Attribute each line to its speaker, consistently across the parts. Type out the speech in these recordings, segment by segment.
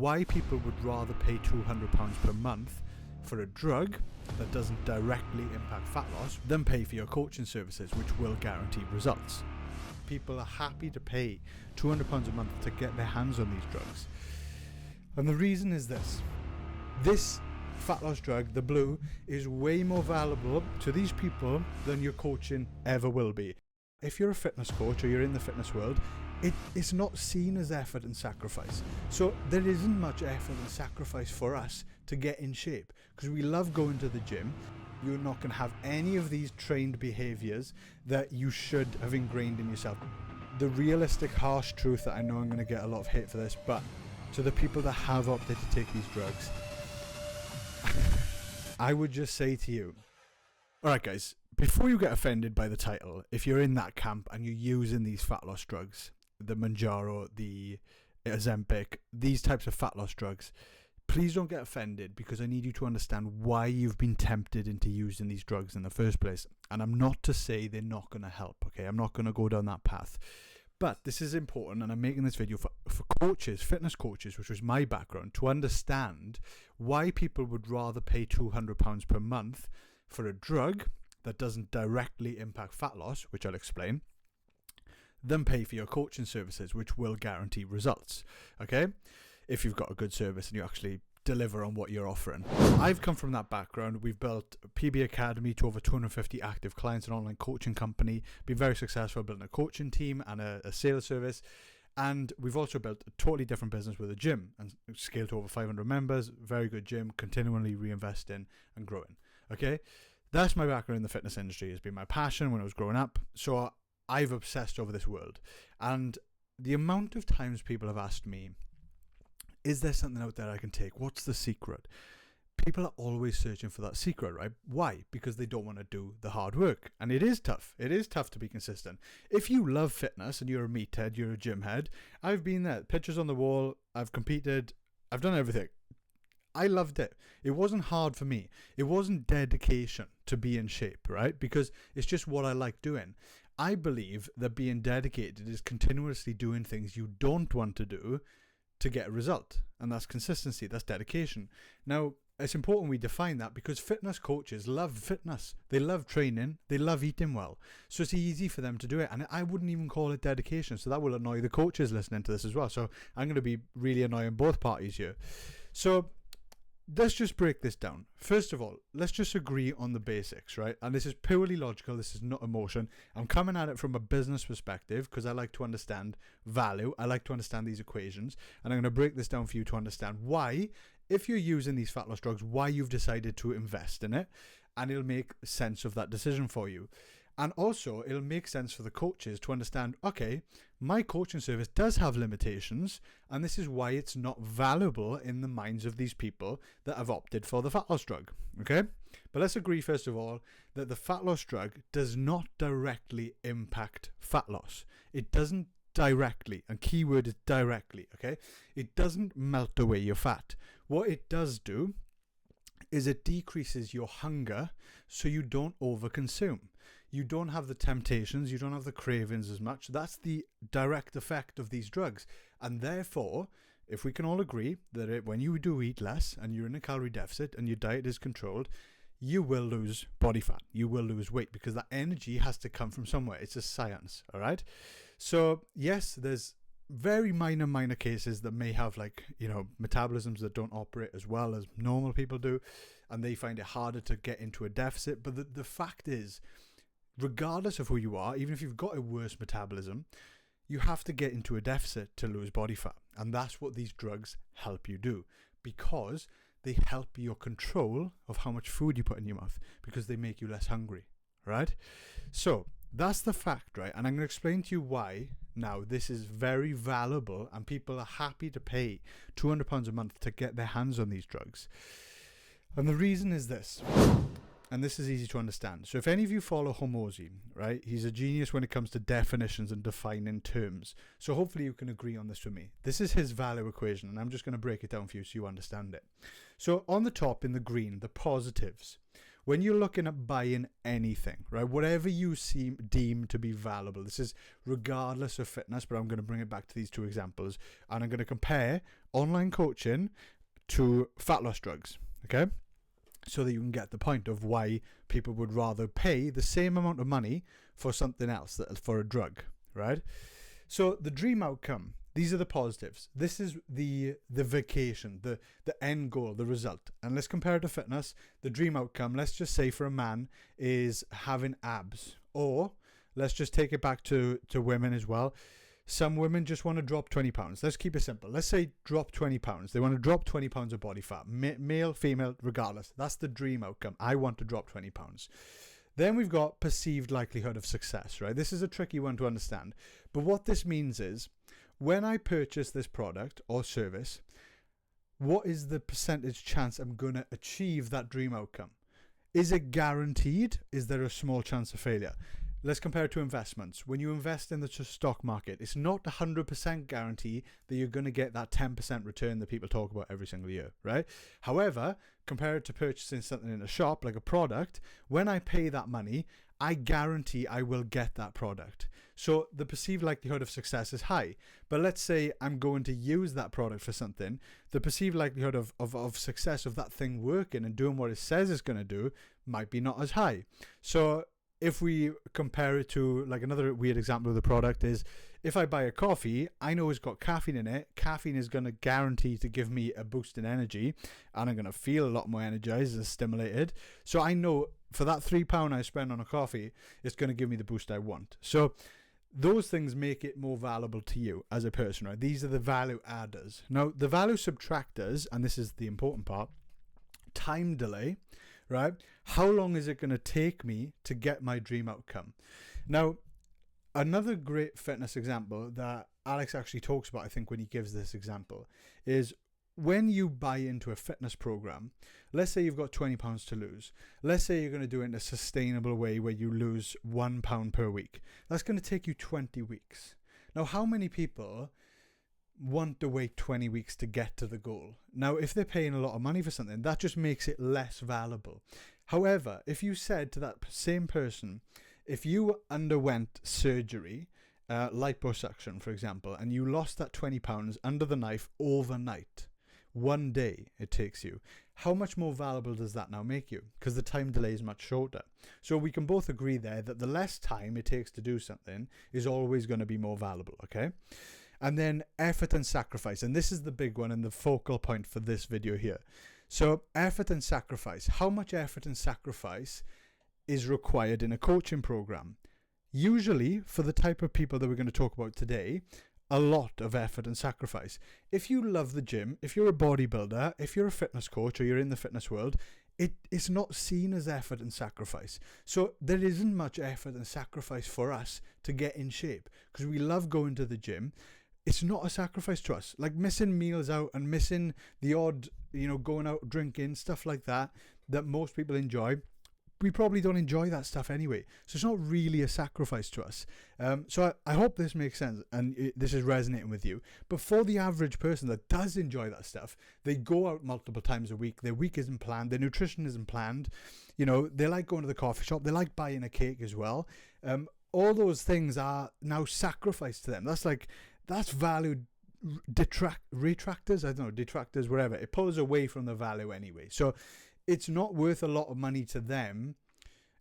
Speaker 1: why people would rather pay £200 per month for a drug that doesn't directly impact fat loss than pay for your coaching services, which will guarantee results. People are happy to pay £200 a month to get their hands on these drugs. And the reason is this. This fat loss drug, the blue, is way more valuable to these people than your coaching ever will be. If you're a fitness coach or you're in the fitness world, it's not seen as effort and sacrifice. So there isn't much effort and sacrifice for us to get in shape because we love going to the gym. You're not going to have any of these trained behaviors that you should have ingrained in yourself. The realistic, harsh truth that I know I'm going to get a lot of hate for this, but to the people that have opted to take these drugs, I would just say to you, alright guys, before you get offended by the title, if you're in that camp and you're using these fat loss drugs, the Mounjaro, the Ozempic, these types of fat loss drugs, please don't get offended because I need you to understand why you've been tempted into using these drugs in the first place. And I'm not to say they're not going to help, okay? I'm not going to go down that path. But this is important, and I'm making this video for coaches, fitness coaches, which was my background, to understand why people would rather pay £200 per month for a drug that doesn't directly impact fat loss, which I'll explain, than pay for your coaching services, which will guarantee results, okay? If you've got a good service and you actually deliver on what you're offering. I've come from that background. We've built PB Academy to over 250 active clients, an online coaching company, been very successful building a coaching team and a sales service. And we've also built a totally different business with a gym and scaled to over 500 members, very good gym, continually reinvesting and growing, okay? That's my background in the fitness industry. It's been my passion when I was growing up. So I've obsessed over this world. And the amount of times people have asked me, is there something out there I can take? What's the secret? People are always searching for that secret, right? Why? Because they don't want to do the hard work. And it is tough. It is tough to be consistent. If you love fitness and you're a meathead, you're a gym head, I've been there. Pictures on the wall. I've competed. I've done everything. I loved it. It wasn't hard for me. It wasn't dedication to be in shape, right? Because it's just what I like doing. I believe that being dedicated is continuously doing things you don't want to do to get a result. And that's consistency. That's dedication. Now, it's important we define that because fitness coaches love fitness. They love training. They love eating well. So it's easy for them to do it. And I wouldn't even call it dedication. So that will annoy the coaches listening to this as well. So I'm going to be really annoying both parties here. So let's just break this down. First of all, let's just agree on the basics, right? And this is purely logical. This is not emotion. I'm coming at it from a business perspective because I like to understand value. I like to understand these equations. And I'm going to break this down for you to understand why, if you're using these fat loss drugs, why you've decided to invest in it. And it'll make sense of that decision for you. And also, it'll make sense for the coaches to understand, okay, my coaching service does have limitations, and this is why it's not valuable in the minds of these people that have opted for the fat loss drug, okay? But let's agree, first of all, that the fat loss drug does not directly impact fat loss. It doesn't directly, and keyword is directly, okay? It doesn't melt away your fat. What it does do is it decreases your hunger so you don't overconsume. You don't have the temptations, you don't have the cravings as much. That's the direct effect of these drugs. And therefore, if we can all agree that when you do eat less and you're in a calorie deficit and your diet is controlled, you will lose body fat. You will lose weight because that energy has to come from somewhere. It's a science, all right? So, yes, there's very minor cases that may have metabolisms that don't operate as well as normal people do, and they find it harder to get into a deficit. But the fact is, regardless of who you are, even if you've got a worse metabolism, you have to get into a deficit to lose body fat. And that's what these drugs help you do, because they help your control of how much food you put in your mouth, because they make you less hungry, right? So that's the fact, right? And I'm going to explain to you why now this is very valuable and people are happy to pay £200 a month to get their hands on these drugs. And the reason is this. And this is easy to understand. So if any of you follow Hormozi, right, he's a genius when it comes to definitions and defining terms. So hopefully you can agree on this with me. This is his value equation, and I'm just going to break it down for you so you understand it. So on the top in the green, the positives. when you're looking at buying anything, right, whatever you deem to be valuable, this is regardless of fitness, but I'm going to bring it back to these two examples, and I'm going to compare online coaching to fat loss drugs, okay? So that you can get the point of why people would rather pay the same amount of money for something else, for a drug, right? So the dream outcome, these are the positives. This is the vacation, the end goal, the result. And let's compare it to fitness. The dream outcome, let's just say for a man, is having abs. Or let's just take it back to women as well. Some women just want to drop 20 pounds. Let's keep it simple. Let's say drop 20 pounds. They want to drop 20 pounds of body fat. Male, female, regardless. That's the dream outcome. I want to drop 20 pounds. Then we've got perceived likelihood of success, right? This is a tricky one to understand. But what this means is, when I purchase this product or service, what is the percentage chance I'm going to achieve that dream outcome? Is it guaranteed? Is there a small chance of failure? Let's compare it to investments. When you invest in the stock market, it's not 100% guarantee that you're going to get that 10% return that people talk about every single year, right? However, compare it to purchasing something in a shop, like a product. When I pay that money, I guarantee I will get that product. So the perceived likelihood of success is high. But let's say I'm going to use that product for something. The perceived likelihood of success of that thing working and doing what it says it's going to do might be not as high. So if we compare it to, like, another weird example of the product is, if I buy a coffee, I know it's got caffeine in it. Caffeine is going to guarantee to give me a boost in energy, and I'm going to feel a lot more energized and stimulated. So I know for that £3 I spend on a coffee, it's going to give me the boost I want. So those things make it more valuable to you as a person, right? These are the value adders. Now, the value subtractors, and this is the important part, time delay, right? How long is it going to take me to get my dream outcome? Now, another great fitness example that Alex actually talks about, I think, when he gives this example, is when you buy into a fitness program. Let's say you've got 20 pounds to lose. Let's say you're going to do it in a sustainable way where you lose £1 per week. That's going to take you 20 weeks. Now, how many people want to wait 20 weeks to get to the goal? Now, if they're paying a lot of money for something, that just makes it less valuable. However, if you said to that same person, if you underwent surgery, liposuction, for example, and you lost that 20 pounds under the knife overnight, one day it takes you, how much more valuable does that now make you? Because the time delay is much shorter. So we can both agree there that the less time it takes to do something is always going to be more valuable, okay? And then effort and sacrifice. And this is the big one and the focal point for this video here. So effort and sacrifice. How much effort and sacrifice is required in a coaching program? Usually, for the type of people that we're going to talk about today, a lot of effort and sacrifice. If you love the gym, if you're a bodybuilder, if you're a fitness coach or you're in the fitness world, it's not seen as effort and sacrifice. So there isn't much effort and sacrifice for us to get in shape because we love going to the gym. It's not a sacrifice to us. Like missing meals out and missing the odd, going out drinking, stuff like that most people enjoy. We probably don't enjoy that stuff anyway. So it's not really a sacrifice to us. So I hope this makes sense and this is resonating with you. But for the average person that does enjoy that stuff, they go out multiple times a week. Their week isn't planned. Their nutrition isn't planned. They like going to the coffee shop. They like buying a cake as well. All those things are now sacrificed to them. That's valued detractors, whatever. It pulls away from the value anyway. So it's not worth a lot of money to them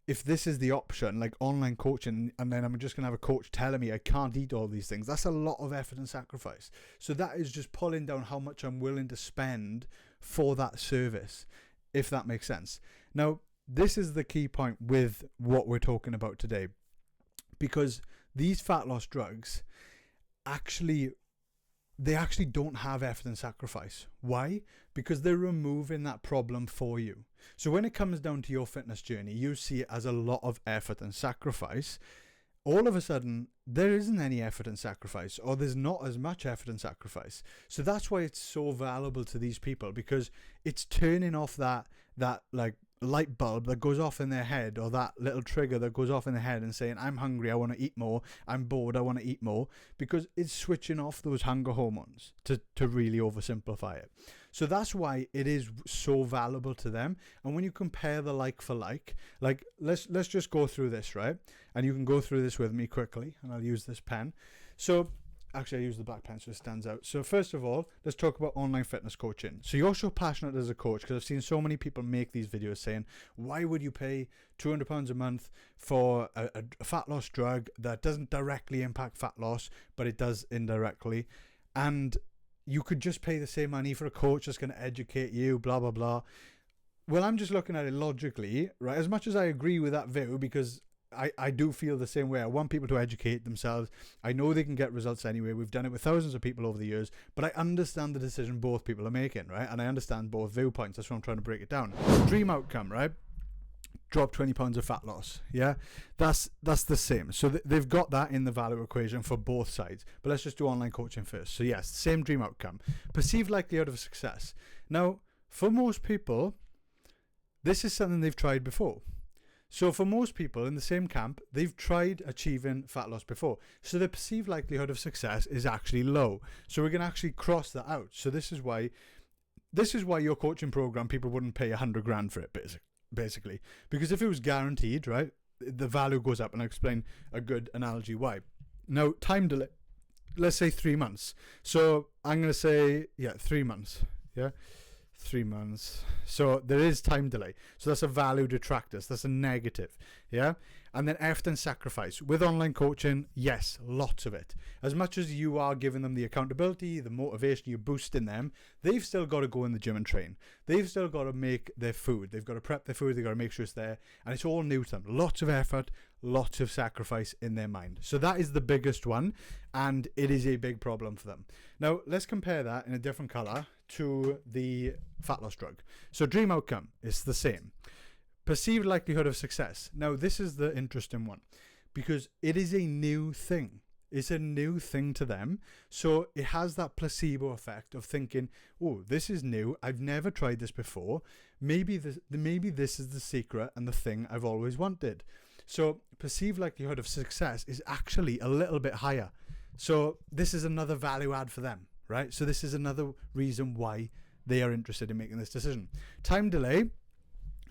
Speaker 1: if this is the option, like online coaching, and then I'm just going to have a coach telling me I can't eat all these things. That's a lot of effort and sacrifice. So that is just pulling down how much I'm willing to spend for that service, if that makes sense. Now, this is the key point with what we're talking about today, because these fat loss drugs they actually don't have effort and sacrifice. Why? Because they're removing that problem for you. So when it comes down to your fitness journey, you see it as a lot of effort and sacrifice. All of a sudden, there isn't any effort and sacrifice, or there's not as much effort and sacrifice. So that's why it's so valuable to these people, because it's turning off that like light bulb that goes off in their head, or that little trigger that goes off in their head and saying, I'm hungry, I want to eat more, I'm bored, I want to eat more, because it's switching off those hunger hormones, to really oversimplify it. So that's why it is so valuable to them. And when you compare the like for like let's just go through this, right? And you can go through this with me quickly, and I'll use this pen. So actually, I use the black pen so it stands out. So first of all, let's talk about online fitness coaching. So you're so passionate as a coach, because I've seen so many people make these videos saying, why would you pay £200 a month for a fat loss drug that doesn't directly impact fat loss, but it does indirectly? And you could just pay the same money for a coach that's going to educate you, blah, blah, blah. Well, I'm just looking at it logically, right? As much as I agree with that view, because I do feel the same way. I want people to educate themselves. I know they can get results anyway. We've done it with thousands of people over the years, but I understand the decision both people are making, right? And I understand both viewpoints. That's why I'm trying to break it down. Dream outcome, right? Drop 20 pounds of fat loss. Yeah, that's the same. So they've got that in the value equation for both sides. But let's just do online coaching first. So yes, same dream outcome. Perceived likelihood of success. Now, for most people, this is something they've tried before. So for most people in the same camp, they've tried achieving fat loss before. So the perceived likelihood of success is actually low. So we're going to actually cross that out. So this is why your coaching program, people wouldn't pay 100 grand for it, basically. Because if it was guaranteed, right, the value goes up. And I'll explain a good analogy why. Now, time delay, let's say 3 months. So I'm going to say, 3 months. Yeah. 3 months. So there is time delay. So that's a value detractor. So that's a negative. Yeah. And then effort and sacrifice. With online coaching, yes, lots of it. As much as you are giving them the accountability, the motivation, you're boosting them, they've still got to go in the gym and train. They've still got to make their food. They've got to prep their food. They've got to make sure it's there. And it's all new to them. Lots of effort, lots of sacrifice in their mind. So that is the biggest one. And it is a big problem for them. Now, let's compare that in a different color to the fat loss drug. So dream outcome is the same. Perceived likelihood of success. Now, this is the interesting one, because it is a new thing. It's a new thing to them. So it has that placebo effect of thinking, oh, this is new. I've never tried this before. Maybe this is the secret and the thing I've always wanted. So perceived likelihood of success is actually a little bit higher. So this is another value add for them, right? So this is another reason why they are interested in making this decision. Time delay,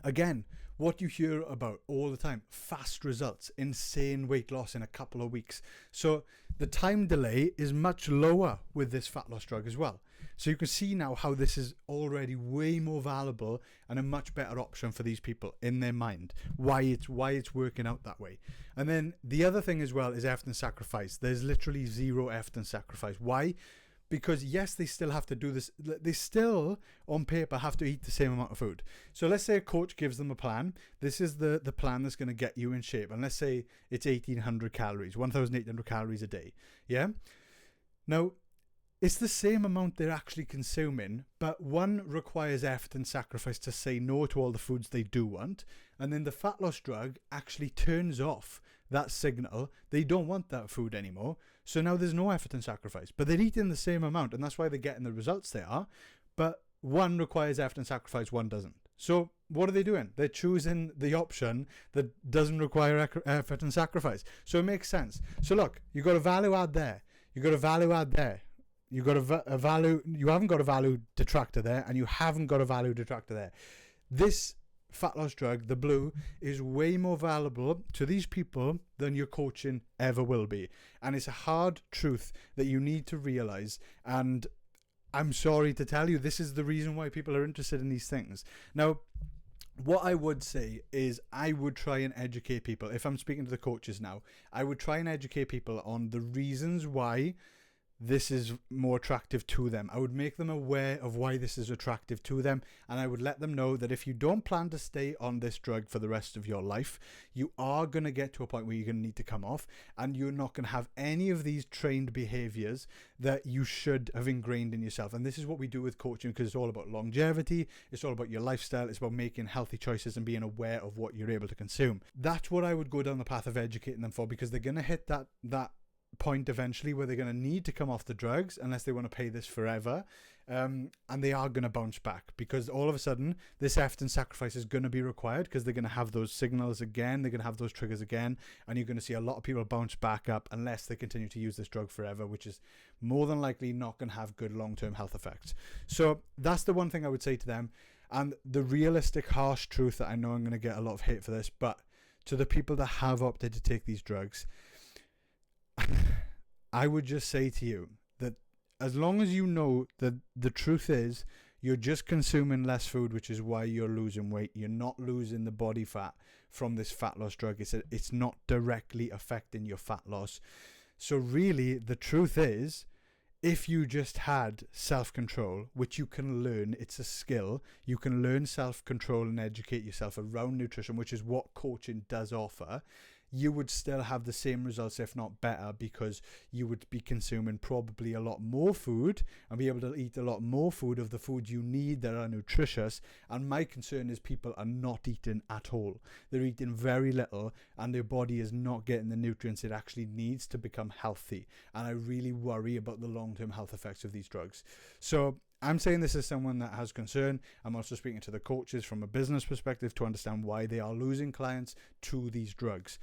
Speaker 1: again, what you hear about all the time, fast results, insane weight loss in a couple of weeks. So the time delay is much lower with this fat loss drug as well. So you can see now how this is already way more valuable and a much better option for these people in their mind, why it's working out that way. And then the other thing as well is effort and sacrifice. There's literally zero effort and sacrifice. Why? Because yes, they still have to do this. They still, on paper, have to eat the same amount of food. So let's say a coach gives them a plan. This is the plan that's going to get you in shape. And let's say it's 1,800 calories, 1,800 calories a day. Yeah? Now, it's the same amount they're actually consuming, but one requires effort and sacrifice to say no to all the foods they do want. And then the fat loss drug actually turns off that signal. They don't want that food anymore. So now there's no effort and sacrifice, but they're eating the same amount, and that's why they're getting the results they are. But one requires effort and sacrifice, one doesn't. So what are they doing? They're choosing the option that doesn't require effort and sacrifice. So it makes sense. So look, you've got a value add there. You've got a value add there. You've got a value. You haven't got a value detractor there, and you haven't got a value detractor there. This fat loss drug, the blue, is way more valuable to these people than your coaching ever will be. And it's a hard truth that you need to realize. And I'm sorry to tell you, this is the reason why people are interested in these things. Now, what I would say is I would try and educate people. If I'm speaking to the coaches now, I would try and educate people on the reasons why this is more attractive to them. I would make them aware of why this is attractive to them, and I would let them know that if you don't plan to stay on this drug for the rest of your life, you are going to get to a point where you're going to need to come off, and you're not going to have any of these trained behaviors that you should have ingrained in yourself. And this is what we do with coaching, because it's all about longevity, it's all about your lifestyle, it's about making healthy choices and being aware of what you're able to consume. That's what I would go down the path of educating them for, because they're going to hit that point eventually where they're going to need to come off the drugs unless they want to pay this forever. And they are going to bounce back, because all of a sudden this effort and sacrifice is going to be required, because they're going to have those signals again, they're going to have those triggers again, and you're going to see a lot of people bounce back up unless they continue to use this drug forever, which is more than likely not going to have good long-term health effects. So that's the one thing I would say to them. And the realistic, harsh truth that I know I'm going to get a lot of hate for this, but to the people that have opted to take these drugs, I would just say to you that as long as you know that the truth is you're just consuming less food, which is why you're losing weight, you're not losing the body fat from this fat loss drug. It's not directly affecting your fat loss. So really, the truth is, if you just had self-control, which you can learn, it's a skill, you can learn self-control and educate yourself around nutrition, which is what coaching does offer, you would still have the same results, if not better, because you would be consuming probably a lot more food and be able to eat a lot more food of the food you need that are nutritious. And my concern is people are not eating at all. They're eating very little, and their body is not getting the nutrients it actually needs to become healthy. And I really worry about the long-term health effects of these drugs. So I'm saying this as someone that has concern. I'm also speaking to the coaches from a business perspective to understand why they are losing clients to these drugs.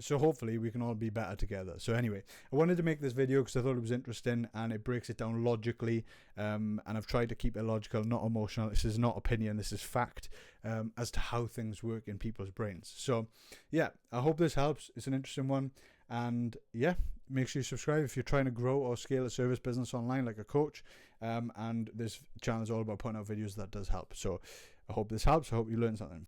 Speaker 1: So hopefully we can all be better together. So anyway, I wanted to make this video because I thought it was interesting, and it breaks it down logically. And I've tried to keep it logical, not emotional. This is not opinion. This is fact as to how things work in people's brains. So yeah, I hope this helps. It's an interesting one. And yeah, make sure you subscribe if you're trying to grow or scale a service business online like a coach. And this channel is all about putting out videos that does help. So I hope this helps. I hope you learned something.